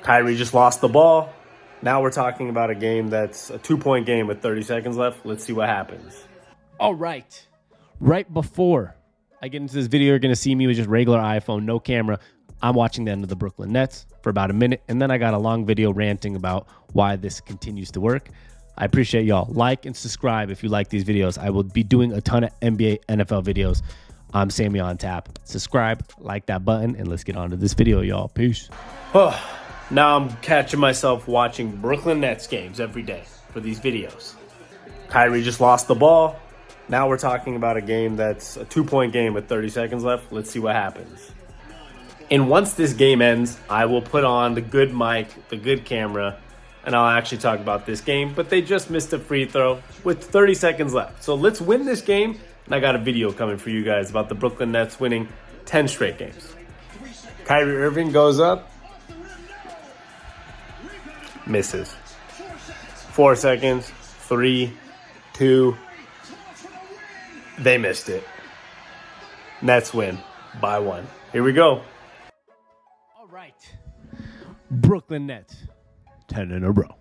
Kyrie just lost the ball. Now we're talking about a game that's a 2-point game with 30 seconds left. Let's see what happens. All right. Right before I get into this video, you're going to see me with just regular iPhone, no camera. I'm watching the end of the Brooklyn Nets for about a minute, and then I got a long video ranting about why this continues to work. I appreciate y'all. Like and subscribe if you like these videos. I will be doing a ton of NBA, NFL videos. I'm Sammy on tap. Subscribe, like that button, and let's get on to this video, y'all. Peace. Now I'm catching myself watching Brooklyn Nets games every day for these videos. Kyrie just lost the ball. Now we're talking about a game that's a 2-point game with 30 seconds left. Let's see what happens. And once this game ends, I will put on the good mic, the good camera, and I'll actually talk about this game. But they just missed a free throw with 30 seconds left. So let's win this game. And I got a video coming for you guys about the Brooklyn Nets winning 10 straight games. Kyrie Irving goes up. Misses. 4 seconds. 3, 2. They missed it. Nets win by 1. Here we go. All right. Brooklyn Nets. 10 in a row.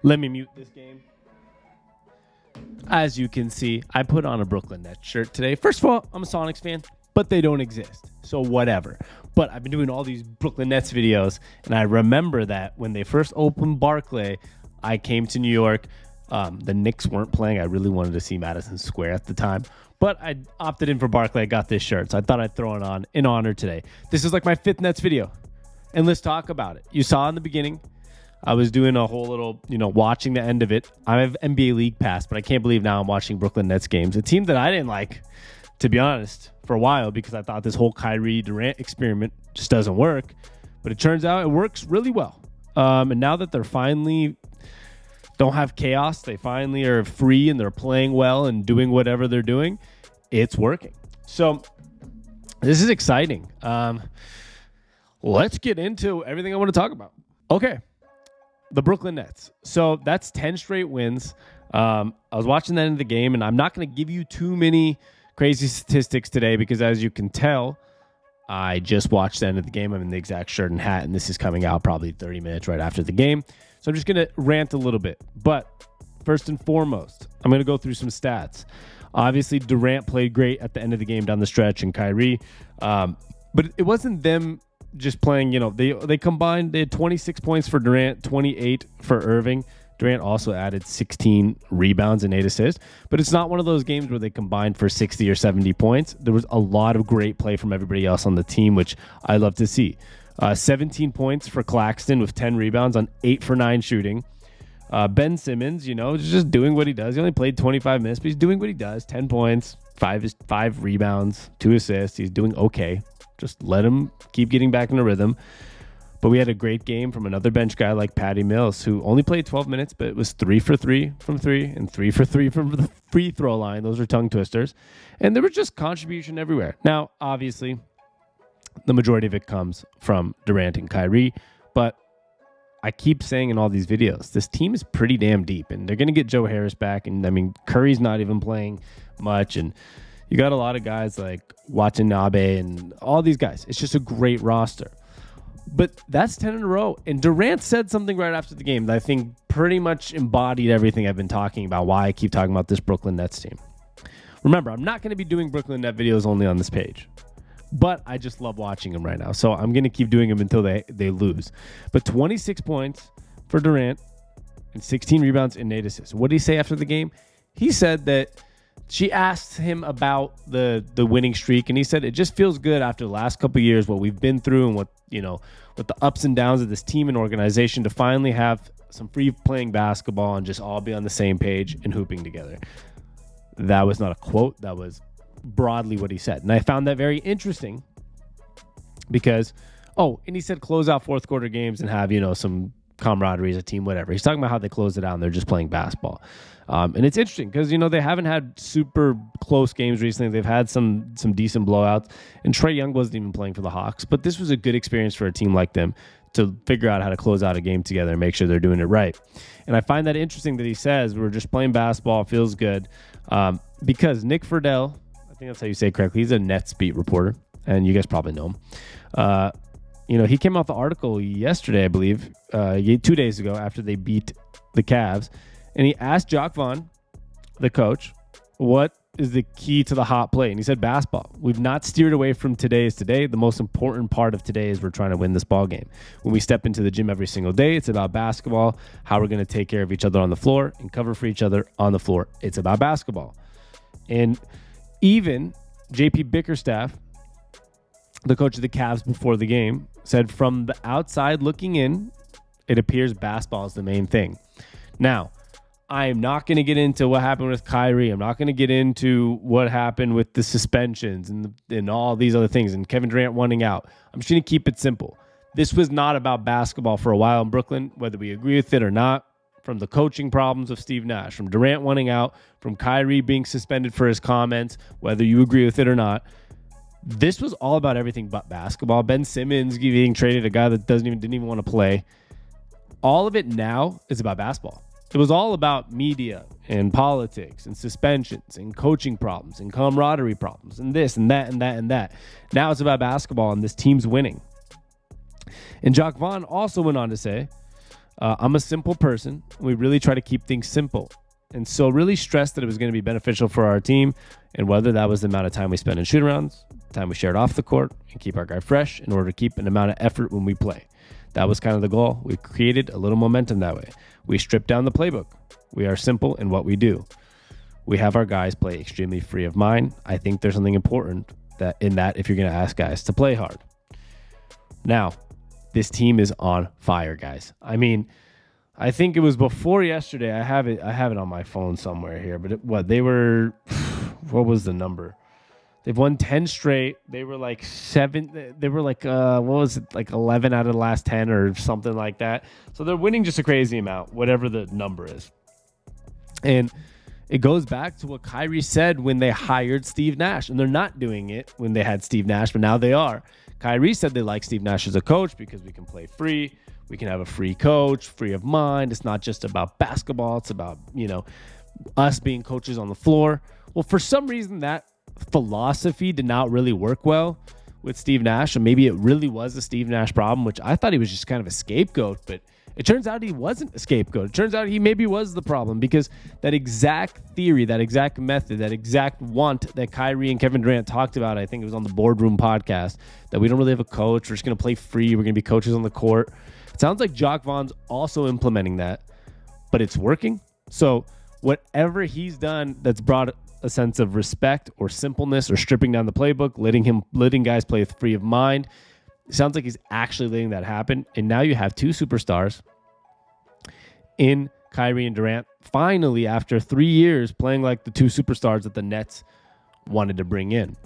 Let me mute this game. As you can see, I put on a Brooklyn Nets shirt today. First of all, I'm a Sonics fan, but they don't exist. So whatever. But I've been doing all these Brooklyn Nets videos, and I remember that when they first opened Barclay, I came to New York. The Knicks weren't playing. I really wanted to see Madison Square at the time, but I opted in for Barclay. I got this shirt, so I thought I'd throw it on in honor today. This is like my 5th Nets video, and let's talk about it. You saw in the beginning, I was doing a whole little, watching the end of it. I have NBA League Pass, but I can't believe now I'm watching Brooklyn Nets games, a team that I didn't like, to be honest, for a while, because I thought this whole Kyrie Durant experiment just doesn't work. But it turns out it works really well. And now that they're finally don't have chaos, they finally are free and they're playing well and doing whatever they're doing, it's working. So this is exciting. Let's get into everything I want to talk about. Okay. The Brooklyn Nets. So that's 10 straight wins. I was watching the end of the game, and I'm not going to give you too many crazy statistics today because, as you can tell, I just watched the end of the game. I'm in the exact shirt and hat, and this is coming out probably 30 minutes right after the game. So I'm just going to rant a little bit. But first and foremost, I'm going to go through some stats. Obviously, Durant played great at the end of the game down the stretch, and Kyrie. But it wasn't them just playing, they combined. They had 26 points for Durant, 28 for Irving. Durant also added 16 rebounds and 8 assists, but it's not one of those games where they combined for 60 or 70 points. There was a lot of great play from everybody else on the team, which I love to see. 17 points for Claxton with 10 rebounds on 8 for 9 shooting. Ben Simmons, just doing what he does. He only played 25 minutes, but he's doing what he does. 10 points, 5 rebounds, 2 assists. He's doing okay. Just let him keep getting back in the rhythm. But we had a great game from another bench guy like Patty Mills, who only played 12 minutes, but it was 3 for 3 from 3 and 3 for 3 from the free throw line. Those are tongue twisters. And there was just contribution everywhere. Now, obviously, the majority of it comes from Durant and Kyrie. But I keep saying in all these videos, this team is pretty damn deep. And they're going to get Joe Harris back. And, Curry's not even playing much. And you got a lot of guys like Watanabe and all these guys. It's just a great roster. But that's 10 in a row. And Durant said something right after the game that I think pretty much embodied everything I've been talking about, why I keep talking about this Brooklyn Nets team. Remember, I'm not going to be doing Brooklyn Net videos only on this page, but I just love watching them right now. So I'm going to keep doing them until they lose. But 26 points for Durant and 16 rebounds and 8 assists. What did he say after the game? He said that she asked him about the winning streak, and he said it just feels good after the last couple of years, what we've been through and what the ups and downs of this team and organization, to finally have some free playing basketball and just all be on the same page and hooping together. That was not a quote. That was broadly what he said. And I found that very interesting because, and he said close out fourth quarter games and have, some camaraderie as a team, whatever. He's talking about how they closed it out and they're just playing basketball. And it's interesting because, they haven't had super close games recently. They've had some decent blowouts. And Trae Young wasn't even playing for the Hawks. But this was a good experience for a team like them to figure out how to close out a game together and make sure they're doing it right. And I find that interesting that he says we're just playing basketball. It feels good. Because Nick Friedel, I think that's how you say it correctly, he's a Nets beat reporter. And you guys probably know him. he came out the article yesterday, I believe, 2 days ago after they beat the Cavs, and he asked Jacques Vaughn, the coach, what is the key to the hot play? And he said basketball. We've not steered away from today is today. The most important part of today is we're trying to win this ball game. When we step into the gym every single day, it's about basketball, how we're going to take care of each other on the floor and cover for each other on the floor. It's about basketball. And even JP Bickerstaff, the coach of the Cavs before the game, said from the outside looking in, it appears basketball is the main thing. Now, I'm not going to get into what happened with Kyrie. I'm not going to get into what happened with the suspensions and all these other things and Kevin Durant wanting out. I'm just going to keep it simple. This was not about basketball for a while in Brooklyn, whether we agree with it or not, from the coaching problems of Steve Nash, from Durant wanting out, from Kyrie being suspended for his comments, whether you agree with it or not. This was all about everything but basketball. Ben Simmons getting traded, a guy that didn't even want to play. All of it now is about basketball. It was all about media and politics and suspensions and coaching problems and camaraderie problems and this and that and that and that. Now it's about basketball and this team's winning. And Jacques Vaughn also went on to say, I'm a simple person. We really try to keep things simple. And so really stressed that it was going to be beneficial for our team, and whether that was the amount of time we spent in shoot-arounds, time we shared off the court, and keep our guy fresh in order to keep an amount of effort when we play. That was kind of the goal. We created a little momentum that way. We stripped down the playbook. We are simple in what we do. We have our guys play extremely free of mind. I think there's something important that if you're going to ask guys to play hard. Now, this team is on fire, guys. I mean, I think it was before yesterday. I have it on my phone somewhere here. But what was the number? They've won 10 straight. They were like 7. They were like, what was it? Like 11 out of the last 10 or something like that. So they're winning just a crazy amount, whatever the number is. And it goes back to what Kyrie said when they hired Steve Nash. And they're not doing it when they had Steve Nash, but now they are. Kyrie said they like Steve Nash as a coach because we can play free. We can have a free coach, free of mind. It's not just about basketball. It's about, us being coaches on the floor. Well, for some reason, that philosophy did not really work well with Steve Nash, and maybe it really was a Steve Nash problem, which I thought he was just kind of a scapegoat, but it turns out he wasn't a scapegoat. It turns out he maybe was the problem, because that exact theory, that exact method, that exact want that Kyrie and Kevin Durant talked about, I think it was on the Boardroom podcast, that we don't really have a coach, we're just going to play free, we're going to be coaches on the court. It sounds like Jacques Vaughn's also implementing that, but it's working. So whatever he's done that's brought a sense of respect or simpleness or stripping down the playbook, letting guys play free of mind, it sounds like he's actually letting that happen. And now you have two superstars in Kyrie and Durant, finally after 3 years playing like the two superstars that the Nets wanted to bring in.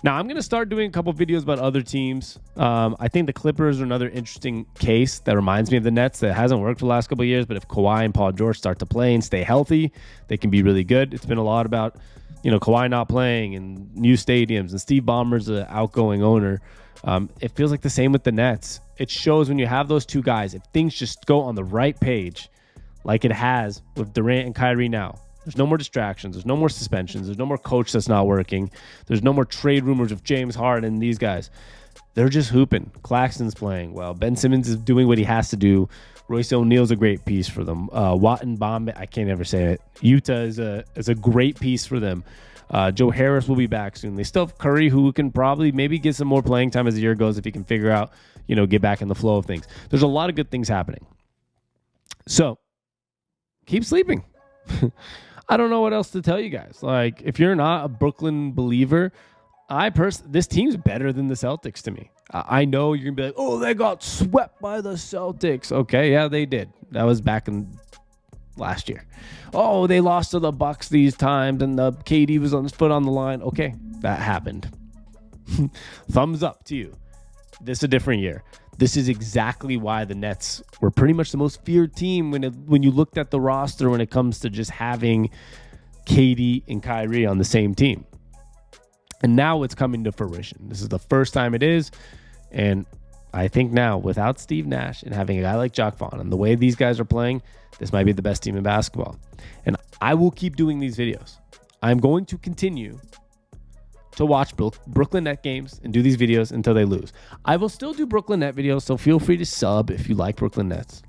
Now, I'm going to start doing a couple videos about other teams. I think the Clippers are another interesting case that reminds me of the Nets that hasn't worked for the last couple of years, but if Kawhi and Paul George start to play and stay healthy, they can be really good. It's been a lot about, Kawhi not playing and new stadiums, and Steve Ballmer's an outgoing owner. It feels like the same with the Nets. It shows when you have those two guys, if things just go on the right page, like it has with Durant and Kyrie now. There's no more distractions. There's no more suspensions. There's no more coach that's not working. There's no more trade rumors of James Harden and these guys. They're just hooping. Claxton's playing well. Ben Simmons is doing what he has to do. Royce O'Neal's a great piece for them. Watton Bomb, I can't ever say it. Utah is a great piece for them. Joe Harris will be back soon. They still have Curry, who can probably maybe get some more playing time as the year goes if he can figure out, get back in the flow of things. There's a lot of good things happening. So keep sleeping. I don't know what else to tell you guys. Like, if you're not a Brooklyn believer, this team's better than the Celtics to me. I know you're going to be like, oh, they got swept by the Celtics. Okay, yeah, they did. That was back in last year. Oh, they lost to the Bucks these times, and the KD was on his foot on the line. Okay, that happened. Thumbs up to you. This is a different year. This is exactly why the Nets were pretty much the most feared team when you looked at the roster when it comes to just having KD and Kyrie on the same team. And now it's coming to fruition. This is the first time it is. And I think now, without Steve Nash and having a guy like Jacques Vaughn and the way these guys are playing, this might be the best team in basketball. And I will keep doing these videos. I'm going to continue to watch Brooklyn Net games and do these videos until they lose. I will still do Brooklyn Net videos, so feel free to sub if you like Brooklyn Nets.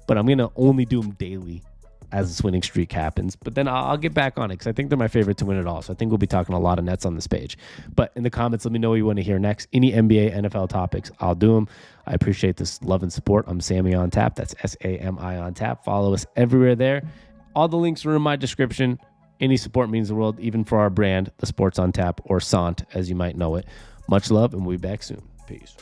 But I'm going to only do them daily as this winning streak happens. But then I'll get back on it because I think they're my favorite to win it all. So I think we'll be talking a lot of Nets on this page. But in the comments, let me know what you want to hear next. Any NBA, NFL topics, I'll do them. I appreciate this love and support. I'm Sammy on Tap. That's SAMI on Tap. Follow us everywhere there. All the links are in my description. Any support means the world, even for our brand, the Sports on Tap, or Sant, as you might know it. Much love, and we'll be back soon. Peace.